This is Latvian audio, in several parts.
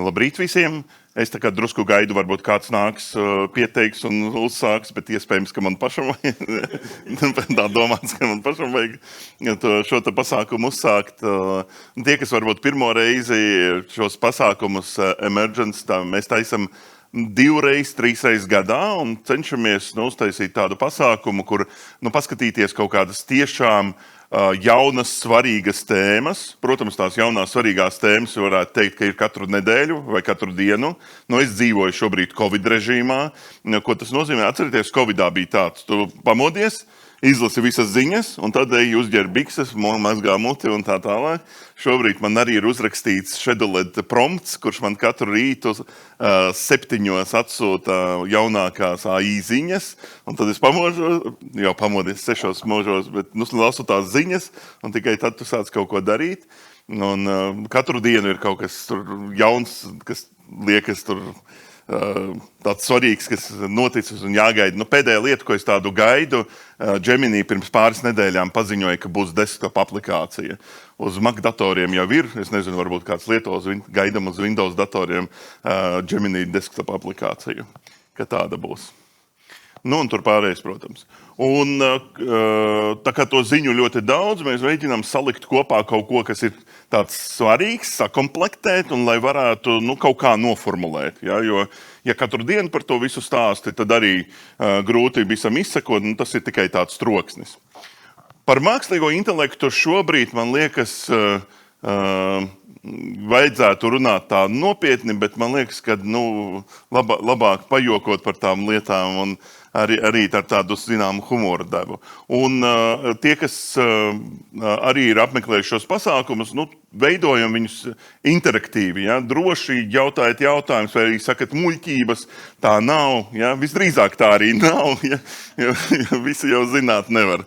Labrīt visiem! Es tā kā drusku gaidu, varbūt kāds nāks, pieteiks un uzsāks, bet iespējams, ka man pašam vajag, tā domāts, ka man pašam vajag šo pasākumu uzsākt. Tie, kas varbūt pirmo reizi šos pasākumus Emergence, mēs taisam 2 reizes, 3 reizes gadā un cenšamies uztaisīt tādu pasākumu, kur paskatīties kaut kādas tiešām jaunas, svarīgas tēmas. Protams, tās jaunās, svarīgās tēmas varētu teikt, ka ir katru nedēļu vai katru dienu. Es dzīvoju šobrīd Covid režīmā. Ko tas nozīmē? Atcerieties, Covidā bija tāds. Tu pamodies, izlasi visas ziņas, un tad eji uzģer bikses, mazgā muti un tā tālāk. Šobrīd man arī ir uzrakstīts scheduled prompts, kurš man katru rītu 7 atsūta jaunākās AI ziņas, un tad es pamodies 6 možos, bet lasu tās ziņas, un tikai tad tu sāc kaut ko darīt. Un katru dienu ir kaut kas tur jauns, kas liekas tur tāds svarīgs, kas noticis un jāgaida. Pēdējā lieta, ko es tādu gaidu, Gemini pirms pāris nedēļām paziņoja, ka būs desktop aplikācija. Uz Mac datoriem jau ir, es nezinu, varbūt kāds lieto gaidam uz Windows datoriem Gemini desktop aplikāciju, ka tāda būs. Un tur pārējais, protams. Un tā kā to ziņu ļoti daudz, mēs mēģinām salikt kopā kaut ko, kas ir tāds svarīgs, sakomplektēt un lai varētu kaut kā noformulēt. Ja? Jo, ja katru dienu par to visu stāsti, tad arī grūti visam izsekot, tas ir tikai tāds troksnis. Par mākslīgo intelektu šobrīd, man liekas, vajadzētu runāt tā nopietni, bet man liekas, ka labāk pajokot par tām lietām un arī ar tādu zināmu humoru devu. Un tie, kas arī ir apmeklējuši šos pasākumus, veidojam viņus interaktīvi. Ja? Droši jautājiet jautājumus, vai arī sakat muļķības. Tā nav. Ja? Visdrīzāk tā arī nav. Ja? Jo visi jau zināt nevar.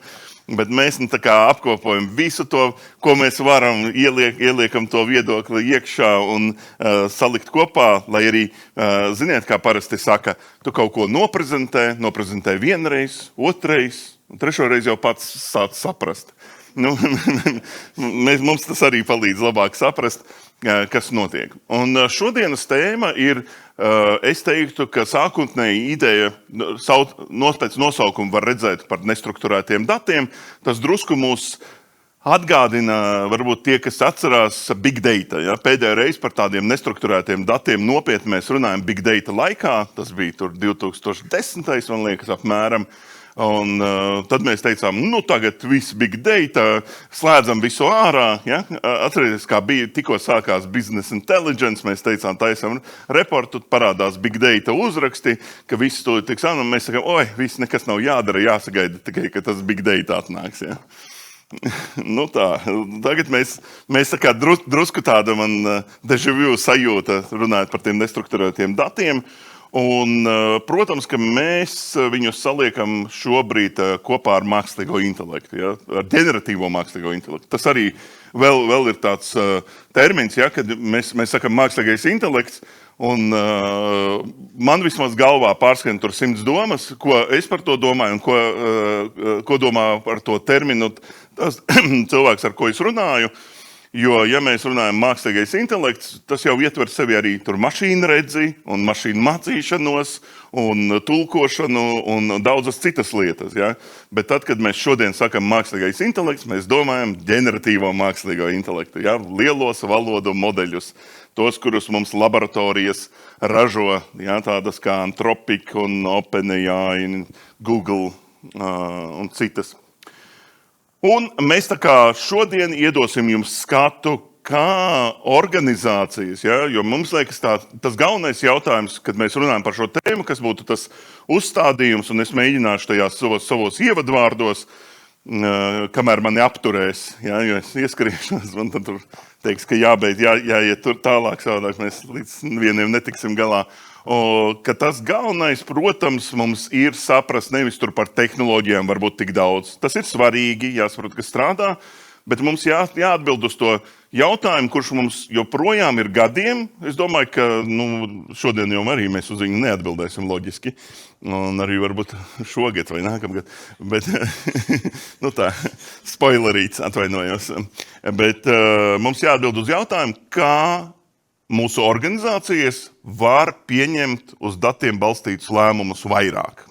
Bet mēs tā kā apkopojam visu to, ko mēs varam, ieliekam to viedokli iekšā un salikt kopā, lai arī, ziniet, kā parasti saka, tu kaut ko noprezentē vienreiz, otrais, un trešoreiz jau pats sāc saprast. Mums tas arī palīdz labāk saprast, kas notiek. Un šodienas tēma ir, es teiktu, ka sākotnēji ideja, pēc nosaukuma var redzēt par nestrukturētiem datiem, tas drusku mūs atgādina, varbūt tie, kas atcerās Big Data. Ja? Pēdējā reize par tādiem nestrukturētiem datiem nopietni mēs runājam Big Data laikā, tas bija tur 2010. Man liekas apmēram. Un tad mēs teicām, tagad viss Big Data, slēdzam visu ārā. Ja? Atcerieties, kā bija, tikko sākās Business Intelligence, mēs teicām, taisam reportu, parādās Big Data uzraksti, ka viss to tiks un mēs sakām, viss nekas nav jādara, jāsagaida tikai, ka tas Big Data atnāks. Ja? Tā, tagad mēs tā kā drusku tāda man déjà vu sajūta runājot par tiem nestrukturētiem datiem. Un, protams, ka mēs viņus saliekam šobrīd kopā ar mākslīgo intelektu, ja? Ar ģeneratīvo mākslīgo intelektu. Tas arī vēl ir tāds termins, ja? Kad mēs sakam mākslīgais intelekts, un man vismaz galvā pārskrien tur 100 domas, ko es par to domāju un ko domā par to terminu tas cilvēks, ar ko es runāju. Jo, ja mēs runājam mākslīgais intelekts, tas jau ietver sevi arī tur mašīnu redzi un mašīnu mācīšanos un tulkošanu un daudzas citas lietas. Ja? Bet tad, kad mēs šodien sakam mākslīgais intelekts, mēs domājam ģeneratīvo mākslīgo intelektu, ja? Lielos valodu modeļus, tos, kurus mums laboratorijas ražo, ja? Tādas kā Anthropic un OpenAI, Google un citas. Un mēs tā kā šodien iedosim jums skatu, kā organizācijas, ja? Jo mums liekas tas galvenais jautājums, kad mēs runājam par šo tēmu, kas būtu tas uzstādījums, un es mēģināšu tajās savos ievadvārdos, kamēr mani apturēs, ja? Jo es ieskriešanos, man tad tur teiks, ka jābeidz, jāiet tur tālāk, savādāk mēs līdz vieniem netiksim galā. Ka tas galvenais, protams, mums ir saprast nevis tur par tehnoloģijām varbūt tik daudz. Tas ir svarīgi, jāsaprot, kas strādā, bet mums jāatbild uz to jautājumu, kurš mums joprojām ir gadiem. Es domāju, ka šodien jau arī mēs uz viņu neatbildēsim loģiski. Un arī varbūt šogad vai nākamgad. Bet, tā, spoilerīts, atvainojos. Bet mums jāatbild uz jautājumu, kā mūsu organizācijas var pieņemt uz datiem balstītus lēmumus vairāk.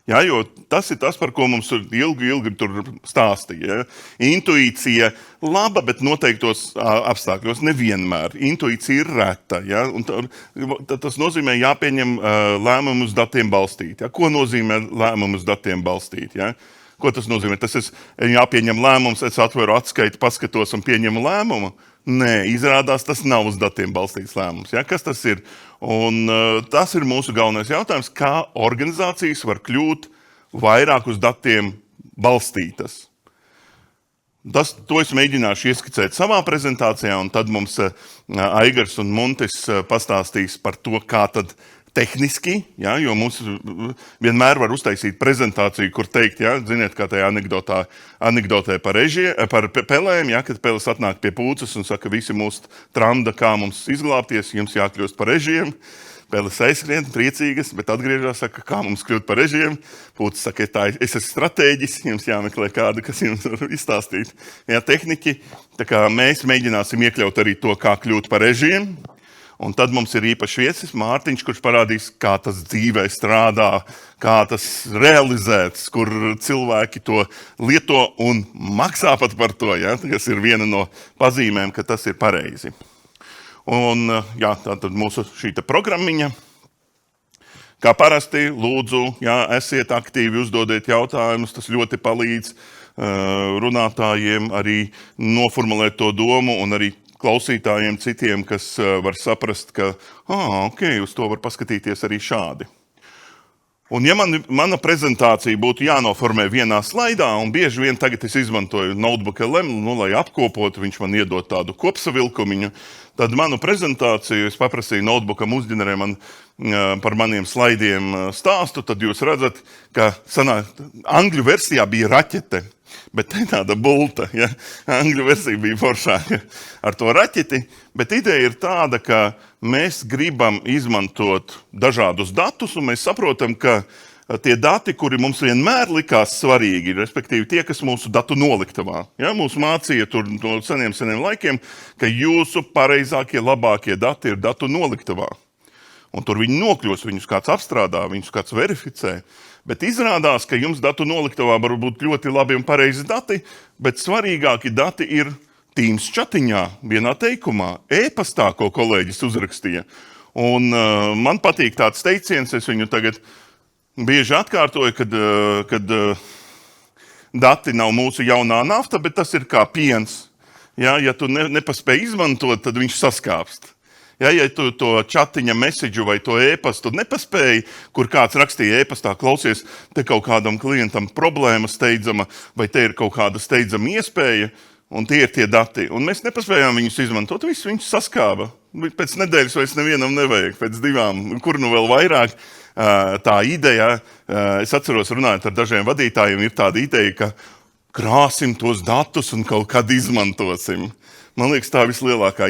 Ja, jo tas ir tas, par ko mums ilgi tur stāstīja. Ja. Intuīcija laba, bet noteiktos apstākļos nevienmēr. Intuīcija ir reta. Ja, un tas nozīmē jāpieņem lēmumu uz datiem balstīt. Ja. Ko nozīmē lēmumu uz datiem balstīt? Ja? Ko tas nozīmē? Tas ir jāpieņem lēmums, es atveru atskaiti, paskatos un pieņemu lēmumu. Nē, izrādās, tas nav uz datiem balstīts lēmums. Ja? Kas tas ir? Un tas ir mūsu galvenais jautājums, kā organizācijas var kļūt vairāk uz datiem balstītas. To es mēģināšu ieskicēt savā prezentācijā, un tad mums Aigars un Muntis pastāstīs par to, kā tad tehniski, ja, jo mums vienmēr var uztaisīt prezentāciju, kur teikt, ja, ziniet, kā tajā anekdotē par pelēm, ja, kad peles atnāk pie pūces un saka, visi mūs tramda, kā mums izglābties, jums jākļūst par ežiem. Peles aizskrien, priecīgas, bet atgriežās, saka, kā mums kļūt par ežiem. Pūcis saka, es esmu stratēģis, jums jāmeklē kādu, kas jums var izstāstīt. Ja, tehniķi, tā kā mēs mēģināsim iekļaut arī to, kā kļūt par ežiem. Un tad mums ir īpašs viesis Mārtiņš, kurš parādīs, kā tas dzīvē strādā, kā tas realizēts, kur cilvēki to lieto un maksā pat par to, ja? Tas ir viena no pazīmēm, ka tas ir pareizi. Un jā, tātad mūsu šīta programmiņa. Kā parasti, lūdzu, jā, esiet aktīvi, uzdodiet jautājumus, tas ļoti palīdz runātājiem arī noformulēt to domu un arī klausītājiem citiem, kas var saprast, ka uz to var paskatīties arī šādi. Un ja mana prezentācija būtu jānoformē vienā slaidā, un bieži vien tagad es izmantoju Notebook LM, lai apkopotu, viņš man iedod tādu kopsavilkumiņu, tad manu prezentāciju es paprasīju Notebookam uzģenerē man par maniem slaidiem stāstu, tad jūs redzat, ka angļu versijā bija raķete. Bet te tāda bulta, ja? Angļu versija bija foršāka ar to raķeti, bet ideja ir tāda, ka mēs gribam izmantot dažādus datus, un mēs saprotam, ka tie dati, kuri mums vienmēr likās svarīgi, respektīvi tie, kas mūsu datu noliktavā, ja? Mūs mācīja tur no seniem laikiem, ka jūsu pareizākie, labākie dati ir datu noliktavā. Un tur viņi nokļūs, viņus kāds apstrādā, viņus kāds verificē. Bet izrādās, ka jums datu noliktavā var būt ļoti labi un pareizi dati, bet svarīgāki dati ir Teams chatiņā, vienā teikumā, e-pastā, ko kolēģis uzrakstīja. Un man patīk tāds teiciens, es viņu tagad bieži atkārtoju, kad dati nav mūsu jaunā nafta, bet tas ir kā piens. Ja tu nepaspēji izmantot, tad viņš saskāpst. Ja tu to chatiņa mesiģu vai to e-pastu nepaspēji, kur kāds rakstīja e-pastā, klausies, te kaut kādam klientam problēma steidzama, vai te ir kaut kāda steidzama iespēja, un tie ir tie dati. Un mēs nepaspējām viņus izmantot, viss viņus saskāba. Pēc nedēļas vairs nevienam nevajag, pēc 2, kur nu vēl vairāk. Tā ideja, es atceros runājot ar dažiem vadītājiem, ir tāda ideja, ka krāsim tos datus un kaut kad izmantosim. Man liekas, tā vislielākā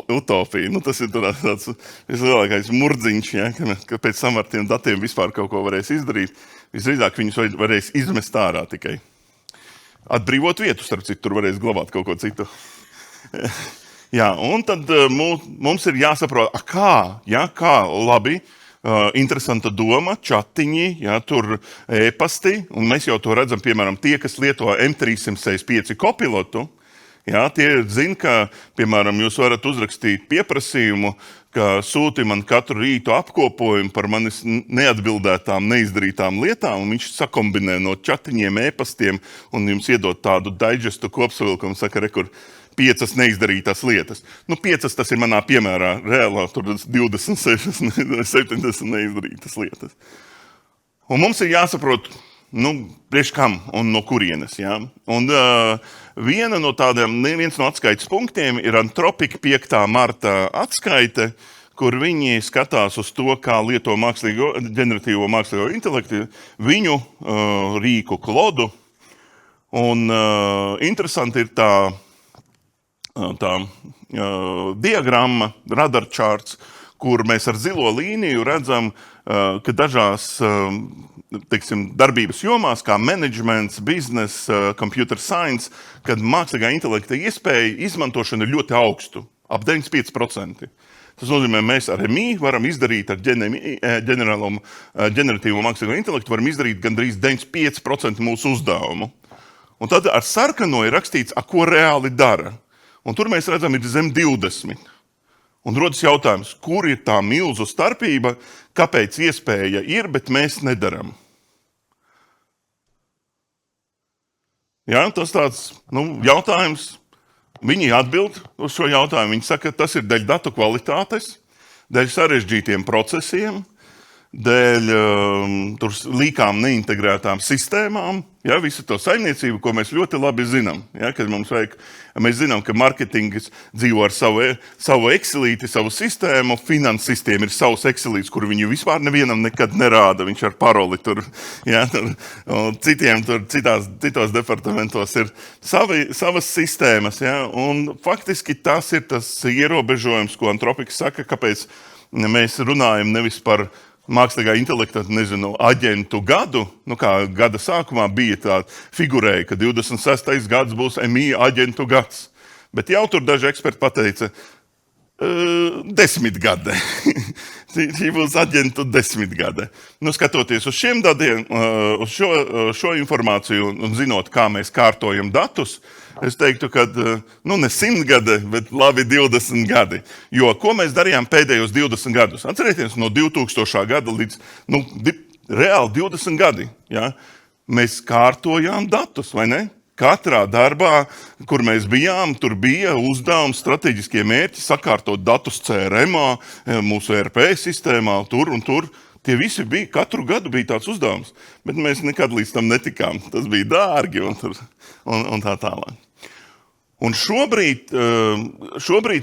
utopija. Tas ir tāds vislielākais murdziņš, ja, ka pēc tam ar tiem datiem vispār kaut ko varēs izdarīt. Visdrīzāk viņus varēs izmest ārā tikai. Atbrīvot vietu, starp citu, tur varēs glabāt kaut ko citu. Jā, un tad mums ir jāsaprot, kā labi, interesanta doma, chatiņi, ja, tur e-pasti, un mēs jau to redzam, piemēram, tie, kas lieto M365 kopilotu, ja, tie zina, ka, piemēram, jūs varat uzrakstīt pieprasījumu, ka sūti man katru rītu apkopojumu par manis neatbildētām, neizdarītām lietām, un viņš sakombinē no chatiņiem, e-pastiem, un jums iedod tādu digestu kopsavilkumu, saka, kur 5 neizdarītās lietas. 5 tas ir manā piemērā, reālā tur 26, 70 neizdarītas lietas. Un mums ir jāsaprot, priekš kam un no kurienes. Ja? Un viens no atskaites punktiem ir Anthropic 5. marta atskaite, kur viņi skatās uz to, kā lieto ģeneratīvo mākslīgo intelektu, viņu rīku klodu. Un interesanti ir tā diagramma, radar charts, kur mēs ar zilo līniju redzam, ka dažās darbības jomās, kā managements, biznes, computer science, kad mākslīgā intelekta iespēja izmantošana ir ļoti ap 95%. Tas nozīmē, mēs ar MI varam izdarīt, ar ģeneratīvo mākslīgo intelektu, varam izdarīt gandrīz 95% mūsu uzdevumu. Un tad ar sarkano ir rakstīts, ko reāli dara. Un tur mēs redzam, ir zem 20. Un rodas jautājums, kur ir tā milzu starpība, kāpēc iespēja ir, bet mēs nedaram. Jā, tas tāds jautājums. Viņi atbild uz šo jautājumu. Viņi saka, ka tas ir dēļ datu kvalitātes, dēļ sarežģītiem procesiem, dēļ tur līkām neintegrētām sistēmām, ja, visu to saimniecību, ko mēs ļoti labi zinām. Ja, kad mēs zinām, ka marketings dzīvo ar savu Excelīti, savu sistēmu, finansistiem ir savs Excelīts, kur viņi vispār nevienam nekad nerāda, viņš ar paroli tur, ja, citiem tur citos departamentos ir savas sistēmas. Ja, un faktiski tas ir tas ierobežojums, ko Anthropic saka, kāpēc mēs runājam nevis par mākslīgā intelekta, aģentu gadu, kā gada sākumā bija tā figurēja, ka 26. gads būs MI aģentu gads. Bet jau tur daži eksperti pateica, 10 gadi. Šī būs aģentu 10 gadi. Skatoties uz šiem datiem, uz šo informāciju un zinot, kā mēs kārtojam datus, es teiktu, ka ne 100 gadi, bet labi 20 gadi. Jo ko mēs darījām pēdējos 20 gadus? Atcerieties, no 2000. gada līdz reāli 20 gadi. Ja? Mēs kārtojām datus, vai ne? Katrā darbā, kur mēs bijām, tur bija uzdevums, strateģiskie mērķi, sakārtot datus CRM-ā, mūsu ERP sistēmā, tur un tur. Tie visi bija, katru gadu bija tāds uzdevums, bet mēs nekad līdz tam netikām. Tas bija dārgi un tā tālāk. Un šobrīd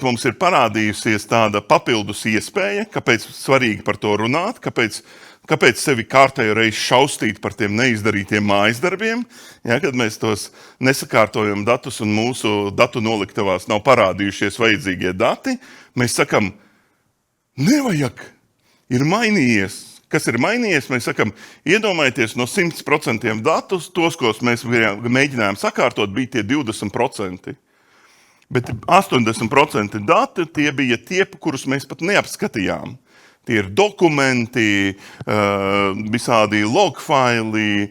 mums ir parādījusies tāda papildus iespēja, kāpēc svarīgi par to runāt, kāpēc sevi kārtējo reizi šaustīt par tiem neizdarītiem mājasdarbiem, ja, kad mēs tos nesakārtojam datus un mūsu datu noliktavās nav parādījušies vajadzīgie dati, mēs sakam, nevajag, ir mainījies. Kas ir mainījies, mēs sakam, iedomājieties no 100% datus, tos, ko mēs mēģinājām sakārtot, bija tie 20%. Bet 80% dati tie bija tie, kurus mēs pat neapskatījām. Tie ir dokumenti, visādi logfaili,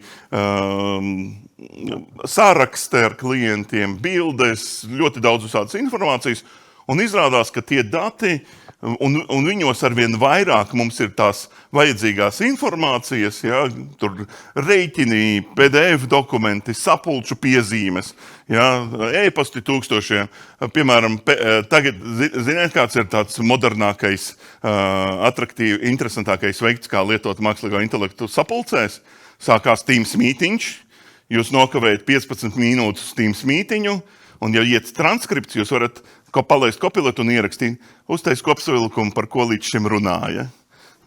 saraksti ar klientiem, bildes, ļoti daudz visādas informācijas. Un izrādās, ka tie dati, un viņos arvien vairāk mums ir tās vajadzīgās informācijas, ja, tur reiķini, PDF dokumenti, sapulču piezīmes, ja, e-pasti tūkstošiem. Piemēram, tagad, ziniet, kāds ir tāds modernākais, interesantākais veikts, kā lietot mākslīgo intelektu sapulcēs? Sākās Teams mītiņš, jūs nokavējat 15 minūtes Teams mītiņu, un ja iet transkripts, jūs varat palaist kopilotu un ierakstīt, uztais kopsavilkumu, par ko līdz šim runāja.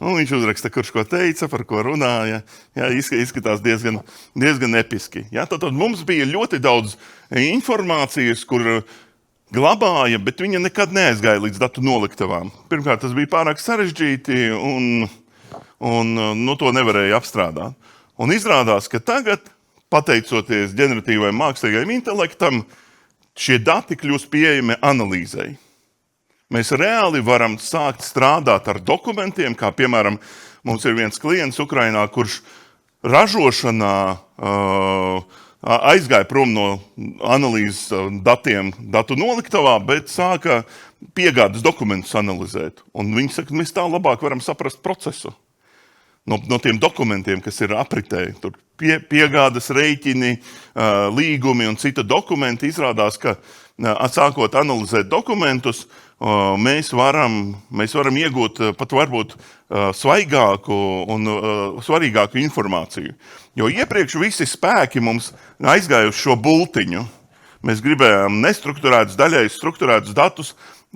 Un viņš uzraksta, kurš ko teica, par ko runāja. Jā, izskatās diezgan episki. Jā, tad mums bija ļoti daudz informācijas, kur glabāja, bet viņa nekad neaizgāja līdz datu noliktavām. Pirmkārt, tas bija pārāk sarežģīti un to nevarēja apstrādāt. Un izrādās, ka tagad, pateicoties ģeneratīvajam mākslīgajam intelektam, šie dati kļūst pieejami analīzei. Mēs reāli varam sākt strādāt ar dokumentiem, kā piemēram, mums ir viens klients Ukrainā, kurš ražošanā aizgāja prom no analīzes datiem datu noliktavā, bet sāka piegādes dokumentus analizēt. Un viņi saka, mēs tā labāk varam saprast procesu. No tiem dokumentiem, kas ir apritē, tur piegādes reiķini, līgumi un cita dokumenti, izrādās, ka sākot analizēt dokumentus, mēs varam iegūt pat varbūt svaigāku un svarīgāku informāciju. Jo iepriekš visi spēki mums aizgāja uz šo bultiņu. Mēs gribējām nestrukturētus, daļai strukturētus datus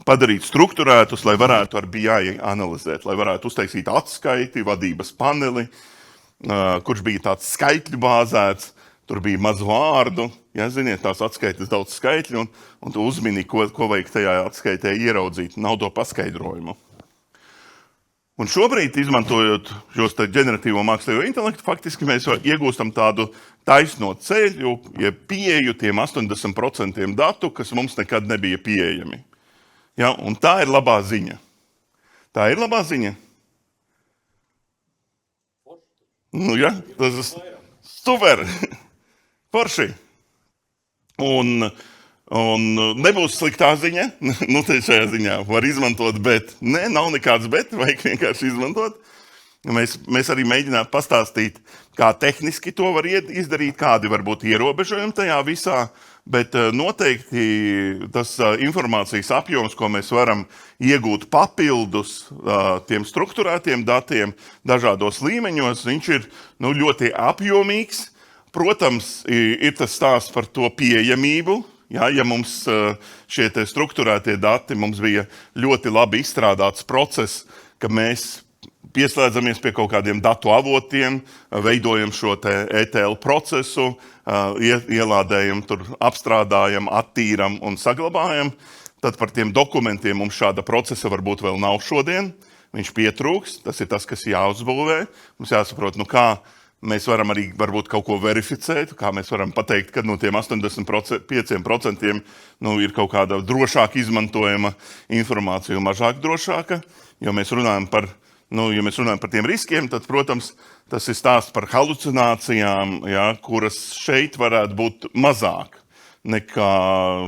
padarīt strukturētus, lai varētu ar BI analizēt, lai varētu uztaisīt atskaiti, vadības paneli, kurš bija tāds skaitļu bāzēts, tur bija maz vārdu, ja, ziniet, tās atskaites daudz skaitļu, un tu uzmini, ko vajag tajā atskaitē ieraudzīt, nav to paskaidrojumu. Un šobrīd, izmantojot šos ģeneratīvo mākslīgo intelektu, faktiski mēs iegūstam tādu taisno ceļu, ja pieeju tiem 80% datu, kas mums nekad nebija pieejami. Ja, un tā ir labā ziņa. Tā ir labā ziņa. Nu, ja, tas ir super. Forši. Un nebūs sliktā ziņa. Nu, te šajā ziņā var izmantot, bet ne, nav nekāds bet, vajag vienkārši izmantot. Mēs arī mēģinām pastāstīt, kā tehniski to var izdarīt, kādi var būt ierobežojumi tajā visā, bet noteikti tas informācijas apjoms, ko mēs varam iegūt papildus tiem strukturētiem datiem dažādos līmeņos, viņš ir ļoti apjomīgs. Protams, ir tas stāsts par to pieejamību. Ja mums šie strukturētie dati, mums bija ļoti labi izstrādāts process, ka mēs pieslēdzamies pie kaut kādiem datu avotiem, veidojam šo ETL procesu, ielādējam, tur apstrādājam, attīram un saglabājam. Tad par tiem dokumentiem mums šāda procesa varbūt vēl nav šodien. Viņš pietrūks, tas ir tas, kas jāuzbūvē. Mums jāsaprot, kā mēs varam arī varbūt kaut ko verificēt, kā mēs varam pateikt, ka no tiem 85% ir kaut kāda drošāk izmantojama informācija un mazāk drošāka. Jo mēs runājam par tiem riskiem, tad, protams, tas ir stāsts par halucinācijām, ja, kuras šeit varētu būt mazāk nekā,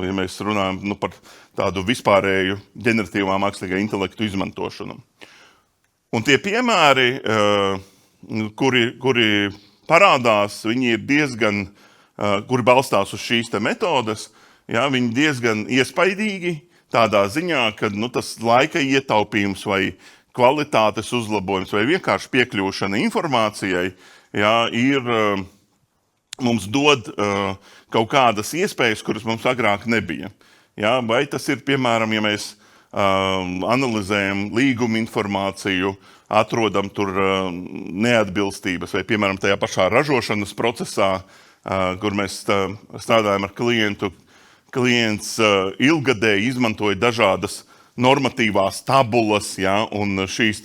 ja mēs runājam par tādu vispārēju ģeneratīvā mākslīgā intelektu izmantošanu. Un tie piemēri, kuri parādās, viņi ir diezgan, kuri balstās uz šīs metodes, ja, viņi diezgan iespaidīgi tādā ziņā, ka tas laika ietaupījums vai kvalitātes uzlabojums vai vienkārši piekļūšana informācijai, ja, mums dod kaut kādas iespējas, kuras mums agrāk nebija. Ja, vai tas ir, piemēram, ja mēs analizējam līguma informāciju, atrodam tur neatbilstības, vai, piemēram, tajā pašā ražošanas procesā, kur mēs strādājam ar klientu, klients ilgadēji izmantoja dažādas normatīvās tabulas, ja, un šīs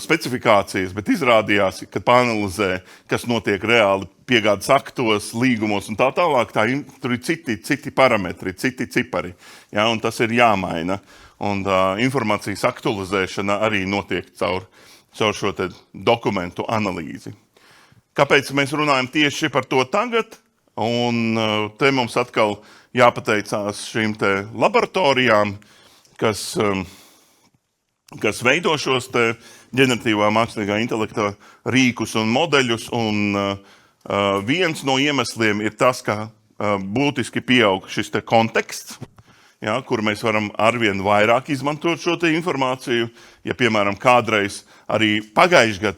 specifikācijas, bet izrādījās, kad pāanalizē, kas notiek reāli piegādes aktos, līgumos un tā tālāk, tur ir citi parametri, citi cipari, ja, un tas ir jāmaina. Un informācijas aktualizēšana arī notiek caur šo dokumentu analīzi. Kāpēc mēs runājam tieši par to tagad? Un te mums atkal jāpateicās šīm laboratorijām, kas veido šos ģeneratīvā mākslīgā intelekta rīkus un modeļus. Un viens no iemesliem ir tas, ka būtiski pieaug šis konteksts, ja, kur mēs varam arvien vairāk izmantot šo informāciju. Ja, piemēram, kādreiz arī pagājušajā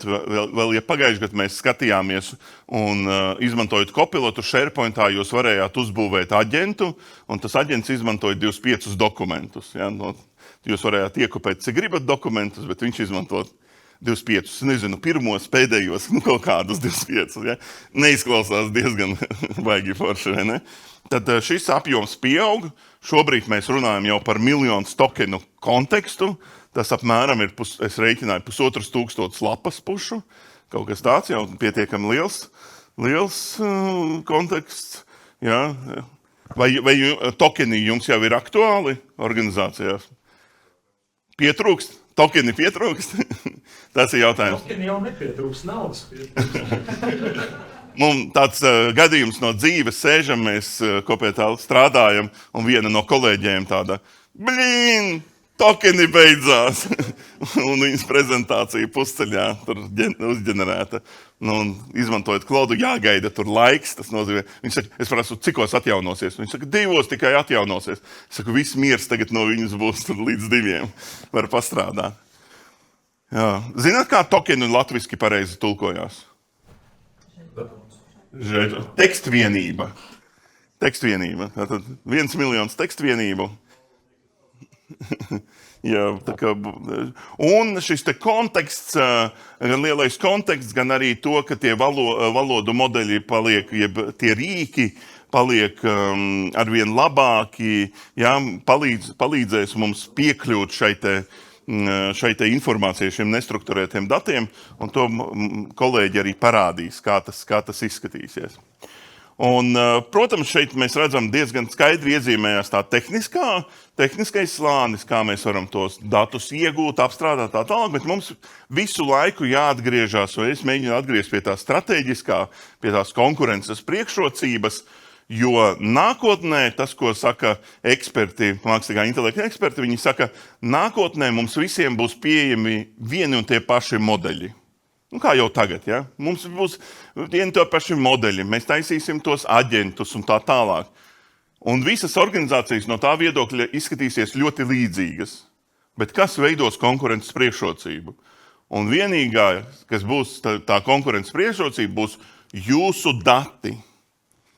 gadā mēs skatījāmies un izmantojot Copilotu SharePointā, jūs varējāt uzbūvēt aģentu, un tas aģents izmantoja 25 dokumentus. Ja, jūs varējāt iekopēt, cik gribat dokumentus, bet viņš izmantot 25, nezinu, pirmos, pēdējos, kaut kādus 25. Ja? Neizklausās diezgan baigi forši, vai ne? Tad šis apjoms pieaug. Šobrīd mēs runājam jau par 1 miljonu tokenu kontekstu. Tas apmēram ir, es rēķināju, 1500 lapas pušu. Kaut kas tāds jau pietiekami liels konteksts. Ja? Vai tokeni jums jau ir aktuāli organizācijās? Pietrūkst? Tokeni pietrūkst? Tas ir jautājums. Tokeni jau nepietrūkst, naudas Mums tāds gadījums no dzīves, sēžam, mēs kopā strādājam, un viena no kolēģiem tāda, tokeni beidzās. Un viņas prezentācija pusceļā tur uzģenerēta. Izmantojot Klaudu, jāgaida tur laiks. Tas nozīmē, viņš saka, es prasu, cikos atjaunosies. Viņš saka, 2 tikai atjaunosies. Es saku, viss miers tagad no viņas būs tur līdz 2. Var pastrādāt. Jā. Zināt, kā tokeni latviski pareizi tulkojās? Tekstvienība. Tātad 1 miljons tekstvienību. Jā, un šis konteksts, gan lielais konteksts, gan arī to, ka tie valodu modeļi paliek, jeb tie rīki paliek arvien labāki, jā, palīdzēs mums piekļūt šai informācijai, šiem nestrukturētiem datiem, un to kolēģi arī parādīs, kā tas izskatīsies. Un, protams, šeit mēs redzam diezgan skaidri iezīmējās tā tehniskais slānis, kā mēs varam tos datus iegūt, apstrādāt tā tālāk, bet mums visu laiku jāatgriežas, vai es mēģinu atgriezt pie tā strateģiskā, pie tās konkurences priekšrocības, jo nākotnē, tas, ko saka eksperti, mākslīgā intelekta eksperti, viņi saka, nākotnē mums visiem būs pieejami vieni un tie paši modeļi. Kā jau tagad, ja? Mums būs vieni tie paši modeļi, mēs taisīsim tos aģentus un tā tālāk. Un visas organizācijas no tā viedokļa izskatīsies ļoti līdzīgas. Bet kas veidos konkurences priekšrocību? Un vienīgā, kas būs tā konkurences priekšrocība, būs jūsu dati.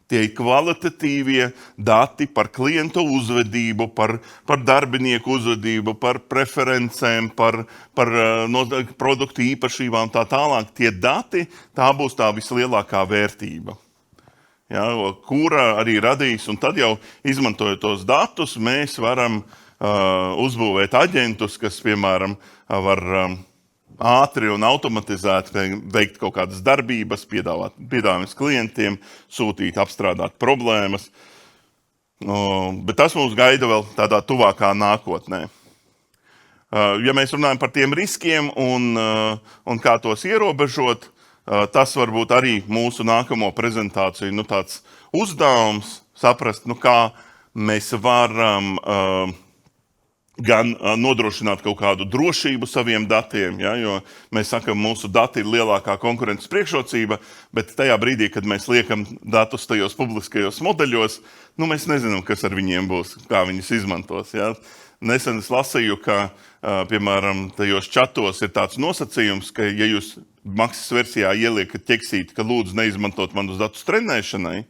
Tie ir kvalitatīvie dati par klientu uzvedību, par darbinieku uzvedību, par preferencēm, par produktu īpašībām tā tālāk. Tie dati, tā būs tā vislielākā vērtība, ja, kura arī radīs. Un tad jau izmantojot tos datus, mēs varam uzbūvēt aģentus, kas, piemēram, var ātri un automatizēti veikt kaut kādas darbības, piedāvāt klientiem, sūtīt, apstrādāt problēmas. Bet tas mums gaida vēl tādā tuvākā nākotnē. Ja mēs runājam par tiem riskiem un kā tos ierobežot, tas varbūt arī mūsu nākamo prezentāciju tāds uzdevums saprast, kā mēs varam gan nodrošināt kaut kādu drošību saviem datiem, ja, jo mēs sakam, mūsu dati ir lielākā konkurences priekšrocība, bet tajā brīdī, kad mēs liekam datus tajos publiskajos modeļos, mēs nezinām, kas ar viņiem būs, kā viņus izmantos. Ja. Nesen es lasīju, ka, piemēram, tajos čatos ir tāds nosacījums, ka, ja jūs maksas versijā ieliekat ķeksīti, ka lūdzu neizmantot manus datus trenēšanai,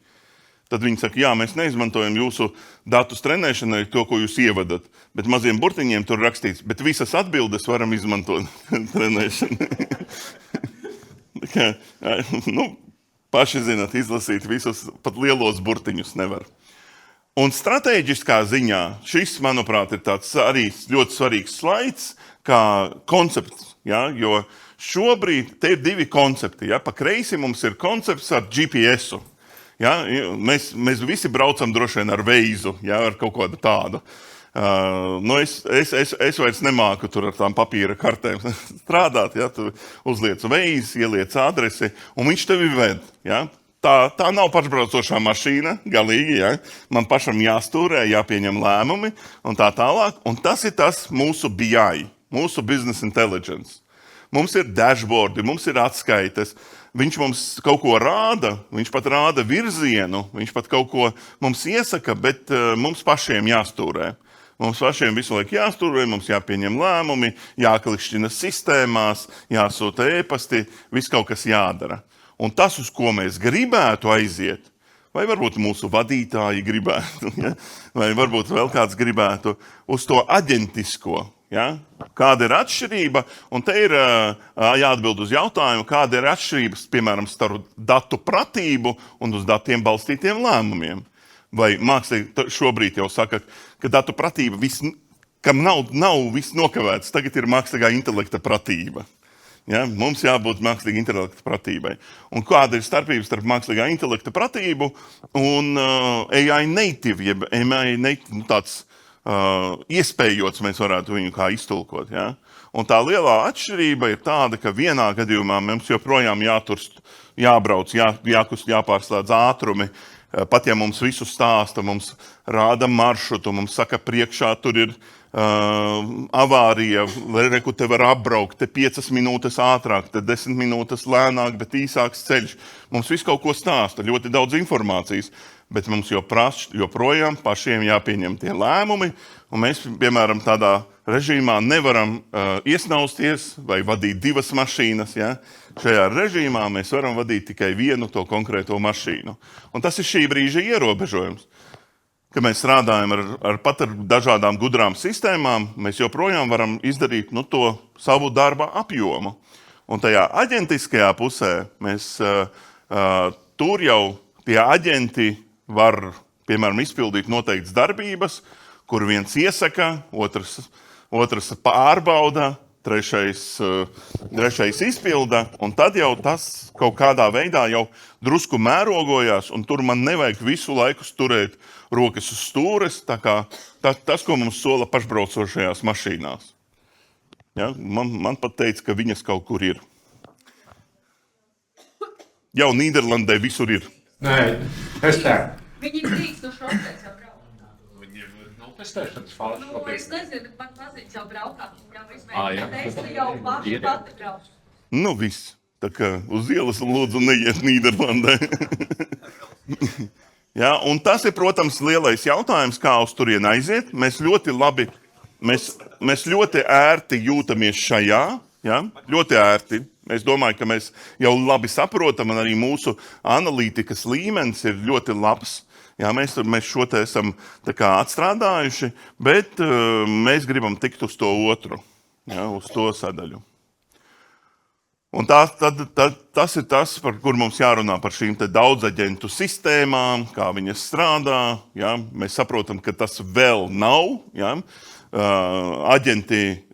tad viņi saka, jā, mēs neizmantojam jūsu datus trenēšanai to, ko jūs ievadat. Bet maziem burtiņiem tur rakstīts, bet visas atbildes varam izmantot trenēšanai. Paši zināt, izlasīt visus, pat lielos burtiņus nevar. Un stratēģiskā ziņā šis, manuprāt, ir tāds arī ļoti svarīgs slaids, kā koncepts. Ja? Jo šobrīd te ir divi koncepti. Ja? Pa kreisi mums ir koncepts ar GPS-u. Ja, mēs visi braucam droši vien ar Veizu, ja, ar kaut kādu tādu. Es vairs nemāku tur ar tām papīra kartēm strādāt. Ja, tu uzliec Veizu, ieliec adresi, un viņš tevi ved. Ja. Tā nav pašbraucošā mašīna, galīgi. Ja. Man pašam jāstūrē, jāpieņem lēmumi un tā tālāk. Un tas ir tas mūsu BI, mūsu Business Intelligence. Mums ir dashboardi, mums ir atskaites. Viņš mums kaut ko rāda, viņš pat rāda virzienu, viņš pat kaut ko mums iesaka, bet mums pašiem jāstūrē. Mums pašiem visu laiku jāstūrē, mums jāpieņem lēmumi, jāklikšķina sistēmās, jāsūta ēpasti, viss kaut kas jādara. Un tas, uz ko mēs gribētu aiziet, vai varbūt mūsu vadītāji gribētu, ja? Vai varbūt vēl kāds gribētu, uz to aģentisko. Ja? Kāda ir atšķirība? Un te ir jāatbild uz jautājumu, kāda ir atšķirības, piemēram, starp datu pratību un uz datiem balstītiem lēmumiem. Vai mākslīgi šobrīd jau saka, ka datu pratība, kam nav viss nokavēts, tagad ir mākslīgā intelekta pratība. Ja? Mums jābūt mākslīga intelekta pratībai. Un kāda ir starpības starp mākslīgā intelekta pratību un AI native, jeb AI native, tāds iespējots mēs varētu viņu kā iztulkot. Ja? Un tā lielā atšķirība ir tāda, ka vienā gadījumā mums joprojām jābrauc, jākust, jāpārslēdz ātrumi. Pat ja mums visu stāsta, mums rāda maršrutu, mums saka, priekšā tur ir avārija, reku te var apbraukt, te 5 minūtes ātrāk, te 10 minūtes lēnāk, bet īsāks ceļš. Mums viss kaut ko stāsta, ļoti daudz informācijas, bet mums joprojām pašiem jāpieņem tie lēmumi, un mēs, piemēram, tādā režīmā nevaram iesnausties vai vadīt 2 mašīnas. Ja? Šajā režīmā mēs varam vadīt tikai vienu to konkrēto mašīnu. Un tas ir šī brīža ierobežojums. Kad mēs strādājam ar dažādām gudrām sistēmām, mēs joprojām varam izdarīt to savu darba apjomu. Un tajā aģentiskajā pusē mēs tur jau tie aģenti var, piemēram, izpildīt noteiktas darbības, kur viens iesaka, otrs pārbauda, trešais izpilda, un tad jau tas kaut kādā veidā jau drusku mērogojās, un tur man nevajag visu laiku turēt rokas uz stūres, tā kā tas, ko mums sola pašbraucošajās mašīnās. Ja? Man pat teica, ka viņas kaut kur ir. Jau Nīderlandē visur ir. Nē, es tā. Viņi drīkst uz šoferis jau braukt. Testēšanas fāzi. Es nezinu, man maziņš jau braukā. Jā. Testi jau pati braukt. Nu, viss. Tā kā uz ielas lūdzu neiet Nīderlandē. Ja, un tas ir, protams, lielais jautājums, kā uz turieni aiziet. Mēs ļoti ērti jūtamies šajā. Ja? Ļoti ērti. Es domāju, ka mēs jau labi saprotam, un arī mūsu analītikas līmenis ir ļoti labs. Jā, mēs šo te esam tā kā atstrādājuši, bet mēs gribam tikt uz to otru, jā, uz to sadaļu. Un tas ir tas, par kur mums jārunā par šīm te daudzaģentu sistēmām, kā viņas strādā. Jā. Mēs saprotam, ka tas vēl nav. Jā.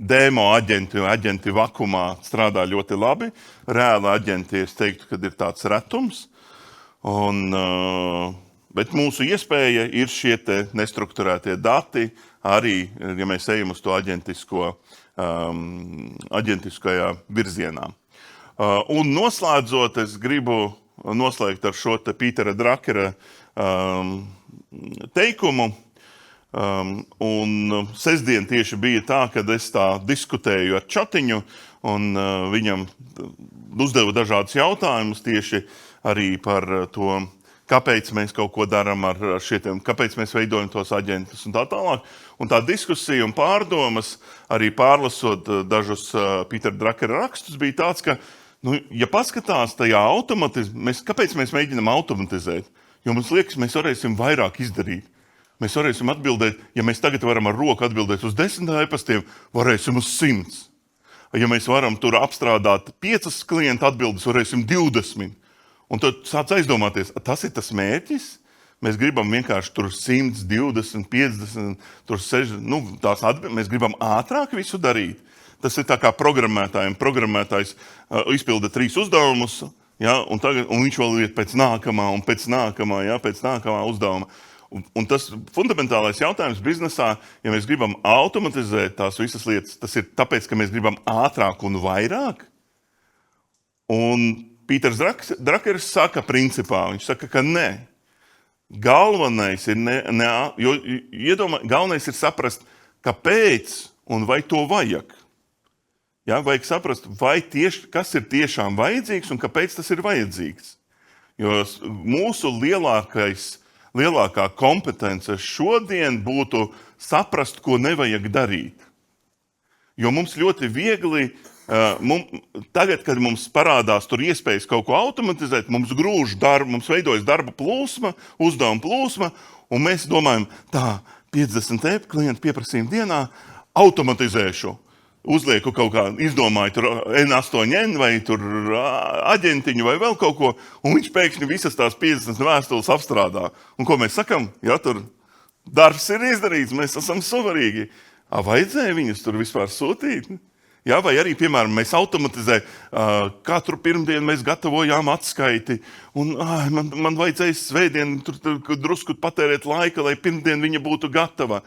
Demo aģenti vakumā strādā ļoti labi. Reāli aģenti, es teiktu, ka ir tāds retums. Bet mūsu iespēja ir šie te nestrukturētie dati, arī, ja mēs ejam uz to aģentiskajā virzienā. Un noslēdzot, es gribu noslēgt ar šo te Pītera Drakera teikumu. Un sestdien tieši bija tā, kad es tā diskutēju ar Čatiņu, un viņam uzdevu dažādus jautājumus tieši arī par to, kāpēc mēs kaut ko darām ar šiem, kāpēc mēs veidojam tos aģentus un tā tālāk. Un tā diskusija un pārdomas, arī pārlasot dažus Pītera Drakera rakstus, bija tāds, ka, ja paskatās tajā kāpēc mēs mēģinām automatizēt? Jo mums liekas, mēs varēsim vairāk izdarīt. Mēs varēsim atbildēt, ja mēs tagad varam ar roku atbildēt uz 10 e-pastiem, varēsim uz 100. Ja mēs varam tur apstrādāt 5 klientu atbildes, varēsim 20. Un tad sāc aizdomāties, tas ir tas mērķis? Mēs gribam vienkārši tur 100, 20, 50, tur 60, mēs gribam ātrāk visu darīt. Tas ir tā kā programmētājiem. Programmētājs izpilda 3 uzdevumus, ja, un viņš vēl iet pēc nākamā un pēc nākamā, ja, pēc nākamā uzdevuma. Un tas fundamentālais jautājums biznesā, ja mēs gribam automatizēt tās visas lietas, tas ir tāpēc, ka mēs gribam ātrāk un vairāk. Un Pīters Drakers saka principā, viņš saka, ka nē. Galvenais ir saprast, kāpēc un vai to vajag. Ja, vajag saprast, kas ir tiešām vajadzīgs un kāpēc tas ir vajadzīgs. Jo mūsu lielākā kompetence šodien būtu saprast, ko nevajag darīt. Jo mums ļoti viegli tagad, kad mums parādās tur iespējas kaut ko automatizēt, mums grūž darbu, mums veidojas darba plūsma, uzdevuma plūsma, un mēs domājam, 50 klientu pieprasījumu dienā automatizēšu. Uzlieku kaut kā, izdomāju tur N8N vai tur aģentiņu vai vēl kaut ko, un viņš pēkšņi visas tās 50 vēstules apstrādā. Un ko mēs sakam? Ja, tur darbs ir izdarīts, mēs esam suverīgi. Vajadzēja viņus tur vispār sūtīt? Ja, vai arī, piemēram, mēs automatizējam, katru pirmdienu mēs gatavojām atskaiti, un man vajadzēja svētdien drusku patērēt laika, lai pirmdien viņa būtu gatava.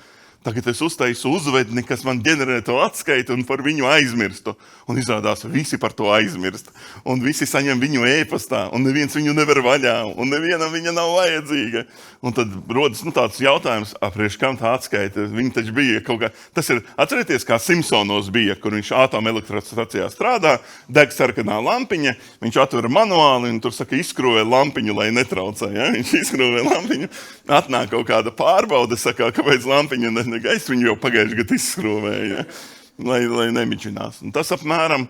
Tagad es uztaisu uzvedni, kas man ģenerē to atskaiti un par viņu aizmirstu. Un izrādās, visi par to aizmirst. Un visi saņem viņu e-pastā, un neviens viņu nevar vaļā, un nevienam viņa nav vajadzīga. Un tad rodas tāds jautājums, priekš kam tā atskaita? Viņa taču bija kaut kā... Tas ir, atcerieties, kā Simpsonos bija, kur viņš atomelektrostacijā strādā, deg sarkanā lampiņa, viņš atver manuāli un tur saka, izskrūvē lampiņu, lai netraucē. Ja? Viņš izskrūvē lampiņu, atnāk kaut kāda pārbaude, saka, kāpēc lampiņa gaisa viņu jau pagājuši gadu izskrūvēja, ja? lai nemičinās. Un tas apmēram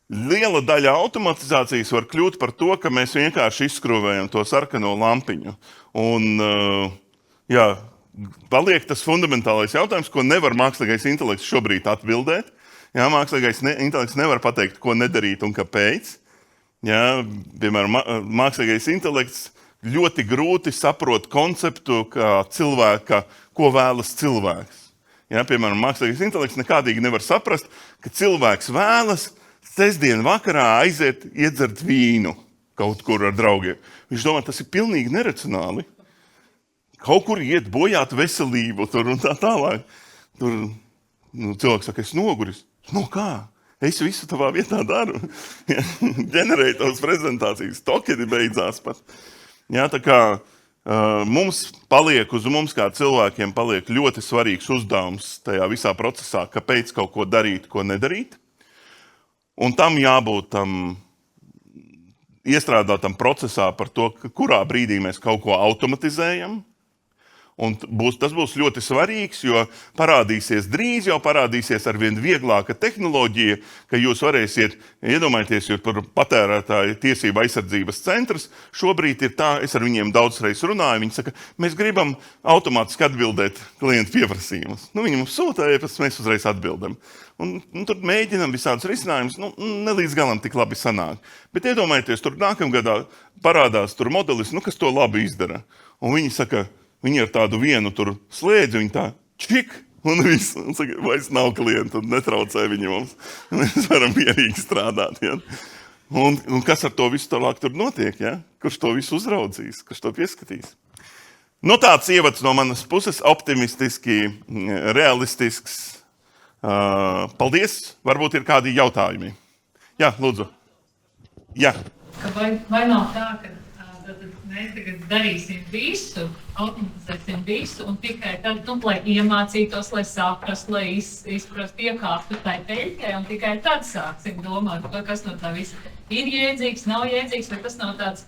liela daļa automatizācijas var kļūt par to, ka mēs vienkārši izskrūvējam to sarkano lampiņu. Un, jā, paliek tas fundamentālais jautājums, ko nevar mākslīgais intelekts šobrīd atbildēt. Jā, mākslīgais intelekts nevar pateikt, ko nedarīt un kāpēc. Jā, piemēram, mākslīgais intelekts ļoti grūti saprot konceptu, kā cilvēka, ko vēlas cilvēks. Ja, piemēram, mākslīgais intelekts nekādīgi nevar saprast, ka cilvēks vēlas sestdien vakarā aiziet iedzert vīnu kaut kur ar draugiem. Viņš domā, tas ir pilnīgi neracionāli. Kaut kur iet bojāt veselību tur un tā tālāk. Tur cilvēks saka, es noguris. No kā? Es visu tavā vietā daru. Ģenerēju tavas prezentācijas. Tokeni beidzās pat. Jā, tā kā mums kā cilvēkiem paliek ļoti svarīgs uzdevums tajā visā procesā, kāpēc kaut ko darīt, ko nedarīt. Un tam jābūt iestrādātam procesā par to, kurā brīdī mēs kaut ko automatizējam. Un tas būs ļoti svarīgs, jo drīz jau parādīsies arvien vieglāka tehnoloģija, ka jūs varēsiet, iedomājieties, jo tur patērētāju tiesība aizsardzības centrs, šobrīd ir tā, es ar viņiem daudzreiz runāju, viņi saka, mēs gribam automātiski atbildēt klientu pieprasījumus. Viņi mums sūta e-pastu, mēs uzreiz atbildam. Un tur mēģinam visādus risinājumus, ne līdz galam tik labi sanāk. Bet iedomājieties, tur nākamgadā parādās tur modelis, kas to labi izdara. Un viņi saka, viņi ar tādu vienu tur slēdzi, viņi tā čik, un viss, un saka, vairs nav klientu, un netraucē viņi mums. Mēs varam mierīgi strādāt. Ja? Un kas ar to visu tālāk tur notiek? Ja? Kurš to visu uzraudzīs? Kurš to pieskatīs? Tāds ievads no manas puses, optimistiski, realistisks. Paldies! Varbūt ir kādi jautājumi. Jā, lūdzu. Jā. Vai nav tā, ka mēs tagad darīsim visu, automatizēsim visu, un tikai tad, lai iemācītos, lai saprastu, lai izprastu, iekāptu tai peļķē, un tikai tad sāksim domāt, kas no tā viss ir jēdzīgs, nav jēdzīgs, vai tas nav tāds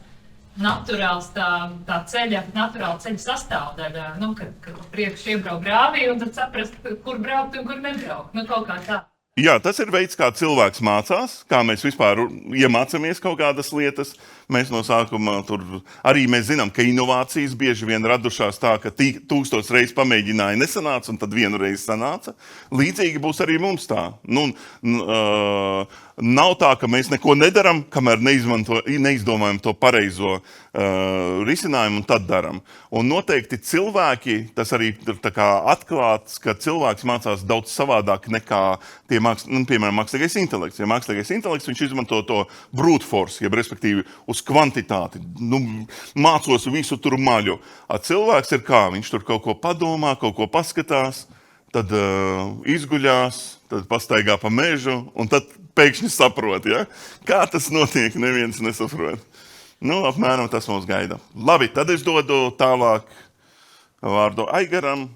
naturāls naturāla ceļa sastāvdaļa, kad priekš iebraukt grāvī, un tad saprast, kur braukt un kur nebraukt, kaut kā tā. Jā, tas ir veids, kā cilvēks mācās, kā mēs vispār iemācāmies kaut kādas lietas. Mēs no sākuma tur arī mēs zinām, ka inovācijas bieži vien radušās tā, ka 1000 reizes pamēģināja nesanāca, un tad vienu reizi sanāca. Līdzīgi būs arī mums tā. Nav tā, ka mēs neko nedaram, kamēr neizdomājam to pareizo risinājumu, un tad daram. Un noteikti cilvēki, tas arī ir tā kā atklāts, ka cilvēks mācās daudz savādāk nekā piemēram, mākslīgais intelekts. Ja mākslīgais intelekts, viņš izmanto to brute force, jeb respektīvi uz kvantitāti. Mācos visu tur maļu. Cilvēks ir kā? Viņš tur kaut ko padomā, kaut ko paskatās, tad izguļās, tad pastaigā pa mežu, un tad pēkšņi saprot, ja? Kā tas notiek, neviens nesaprot. Apmēram tas mums gaida. Labi, tad es dodu tālāk vārdu Aigaram.